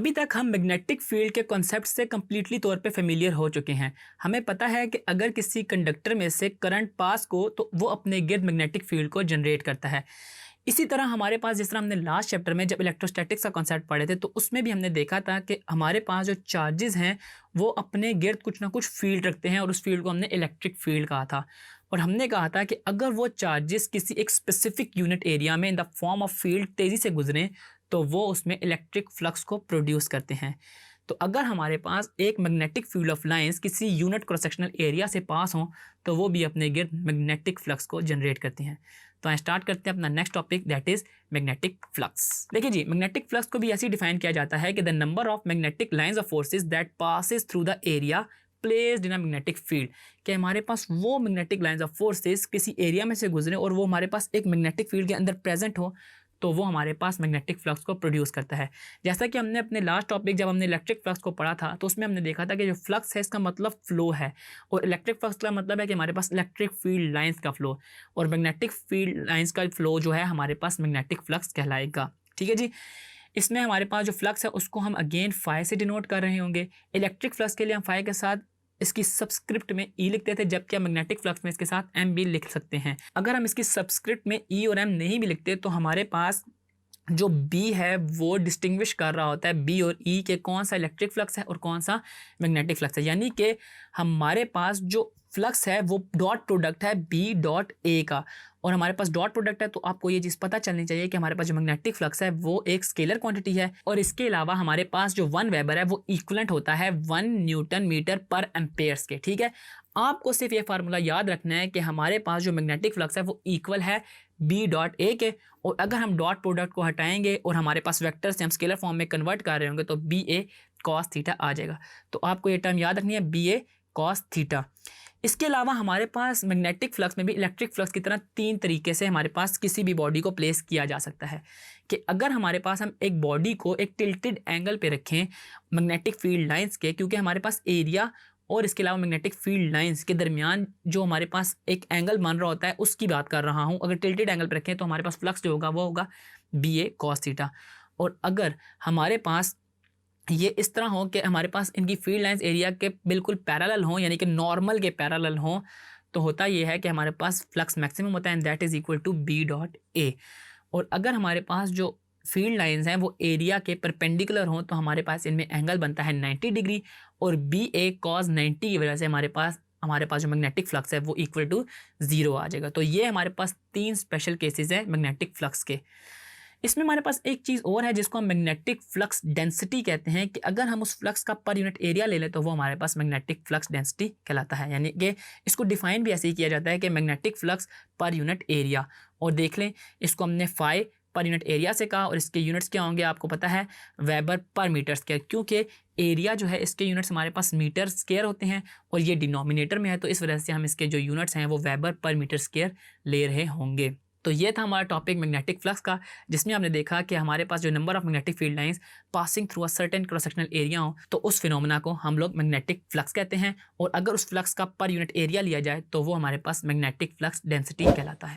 अभी तक हम मैग्नेटिक फील्ड के कॉन्सेप्ट से कम्प्लीटली तौर पे फेमिलियर हो चुके हैं। हमें पता है कि अगर किसी कंडक्टर में से करंट पास हो तो वो अपने गिर्द मैग्नेटिक फील्ड को जनरेट करता है। इसी तरह हमारे पास, जिस तरह हमने लास्ट चैप्टर में जब इलेक्ट्रोस्टैटिक्स का कॉन्सेप्ट पढ़े थे, तो उसमें भी हमने देखा था कि हमारे पास जो चार्जेस हैं वो अपने गिर्द कुछ ना कुछ फील्ड रखते हैं और उस फील्ड को हमने इलेक्ट्रिक फील्ड कहा था। और हमने कहा था कि अगर वो चार्जेस किसी एक स्पेसिफिक यूनिट एरिया में in the form of field तेज़ी से गुजरें तो वो उसमें इलेक्ट्रिक फ्लक्स को प्रोड्यूस करते हैं। तो अगर हमारे पास एक मैग्नेटिक फील्ड ऑफ लाइंस किसी यूनिट क्रॉस सेक्शनल एरिया से पास हों तो वो भी अपने गिर्द मैग्नेटिक फ्लक्स को जनरेट करती हैं। तो आइए स्टार्ट करते हैं अपना next topic, that is magnetic flux. देखिए जी, मैग्नेटिक फ्लक्स को भी ऐसे डिफाइन किया जाता है कि the number of magnetic lines of forces that passes through the area placed in a magnetic field, कि हमारे पास वो मैग्नेटिक लाइंस ऑफ फोर्सेस किसी एरिया में से गुजरे और वो हमारे पास एक मैग्नेटिक फील्ड के अंदर प्रेजेंट हो तो वो हमारे पास मैग्नेटिक फ्लक्स को प्रोड्यूस करता है। जैसा कि हमने अपने लास्ट टॉपिक जब हमने इलेक्ट्रिक फ्लक्स को पढ़ा था तो उसमें हमने देखा था कि जो फ्लक्स है इसका मतलब फ्लो है और इलेक्ट्रिक फ्लक्स का मतलब है कि हमारे पास इलेक्ट्रिक फील्ड लाइंस का फ्लो, और मैग्नेटिक फील्ड लाइंस का फ्लो जो है हमारे पास मैग्नेटिक फ्लक्स कहलाएगा। ठीक है जी। इसमें हमारे पास जो फ्लक्स है उसको हम अगेन फाई से डिनोट कर रहे होंगे। इलेक्ट्रिक फ्लक्स के लिए हम फाई के साथ इसकी सबस्क्रिप्ट में ई लिखते थे, जबकि हम मैग्नेटिक फ्लक्स में इसके साथ एम भी लिख सकते हैं। अगर हम इसकी सबस्क्रिप्ट में ई और एम नहीं भी लिखते तो हमारे पास जो बी है वो डिस्टिंग्विश कर रहा होता है बी और ई के कौन सा इलेक्ट्रिक फ्लक्स है और कौन सा मैग्नेटिक फ्लक्स है। यानी कि हमारे पास जो फ्लक्स है वो डॉट प्रोडक्ट है बी डॉट ए का, और हमारे पास डॉट प्रोडक्ट है तो आपको ये चीज़ पता चलनी चाहिए कि हमारे पास जो मैग्नेटिक फ्लक्स है वो एक स्केलर क्वांटिटी है। और इसके अलावा हमारे पास जो 1 वेबर है वो इक्वलेंट होता है 1 न्यूटन मीटर पर एम्पेयर्स के। ठीक है, आपको सिर्फ ये फार्मूला याद रखना है कि हमारे पास जो मैग्नेटिक फ्लक्स है वो इक्वल है बी डॉट ए के, और अगर हम डॉट प्रोडक्ट को हटाएंगे और हमारे पास वेक्टर से हम स्केलर फॉर्म में कन्वर्ट कर रहे होंगे तो बी ए कॉस थीटा आ जाएगा। तो आपको ये टर्म याद रखनी है, बी ए कॉस थीटा। इसके अलावा हमारे पास मैग्नेटिक फ्लक्स में भी इलेक्ट्रिक फ्लक्स की तरह 3 तरीके से हमारे पास किसी भी बॉडी को प्लेस किया जा सकता है। कि अगर हमारे पास हम एक बॉडी को एक टिल्टेड एंगल पे रखें मैग्नेटिक फील्ड लाइंस के, क्योंकि हमारे पास एरिया और इसके अलावा मैग्नेटिक फील्ड लाइंस के दरमियान जो हमारे पास एक एंगल बन रहा होता है उसकी बात कर रहा हूँ। अगर टिल्टेड एंगल पर रखें तो हमारे पास फ्लक्स जो होगा वो होगा बी ए कॉस थीटा। और अगर हमारे पास ये इस तरह हो कि हमारे पास इनकी फील्ड लाइंस एरिया के बिल्कुल पैरेलल हों, यानी कि नॉर्मल के पैरेलल हों, तो होता ये है कि हमारे पास फ्लक्स मैक्सिमम होता है and that is equal to B dot A. और अगर हमारे पास जो फील्ड लाइंस हैं वो एरिया के परपेंडिकुलर हों तो हमारे पास इनमें एंगल बनता है 90 डिग्री, और बी ए कॉस 90 की वजह से हमारे पास जो मैग्नेटिक फ्लक्स है वो इक्वल टू 0 आ जाएगा। तो ये हमारे पास 3 स्पेशल केसेस हैं मैग्नेटिक फ्लक्स के। इसमें हमारे पास एक चीज़ और है जिसको हम मैग्नेटिक फ्लक्स डेंसिटी कहते हैं, कि अगर हम उस फ्लक्स का पर यूनिट एरिया ले लें तो वो हमारे पास मैग्नेटिक फ्लक्स डेंसिटी कहलाता है। यानी कि इसको डिफाइन भी ऐसे ही किया जाता है कि magnetic flux per unit area. और देख लें, इसको हमने फाई पर यूनिट एरिया से कहा और इसके यूनिट्स क्या होंगे आपको पता है, वेबर पर मीटर स्क्वायर, क्योंकि एरिया जो है इसके यूनिट्स हमारे पास मीटर स्क्वायर होते हैं और ये डिनोमिनेटर में है, तो इस वजह से हम इसके जो यूनिट्स हैं वो वेबर पर मीटर स्क्वायर ले रहे होंगे। तो ये था हमारा टॉपिक मैग्नेटिक फ्लक्स का, जिसमें हमने देखा कि हमारे पास जो number of magnetic field lines passing through a certain cross sectional area हो तो उस फिनोमेना को हम लोग मैग्नेटिक फ्लक्स कहते हैं, और अगर उस फ्लक्स का पर यूनिट एरिया लिया जाए तो वो हमारे पास मैग्नेटिक फ्लक्स डेंसिटी कहलाता है।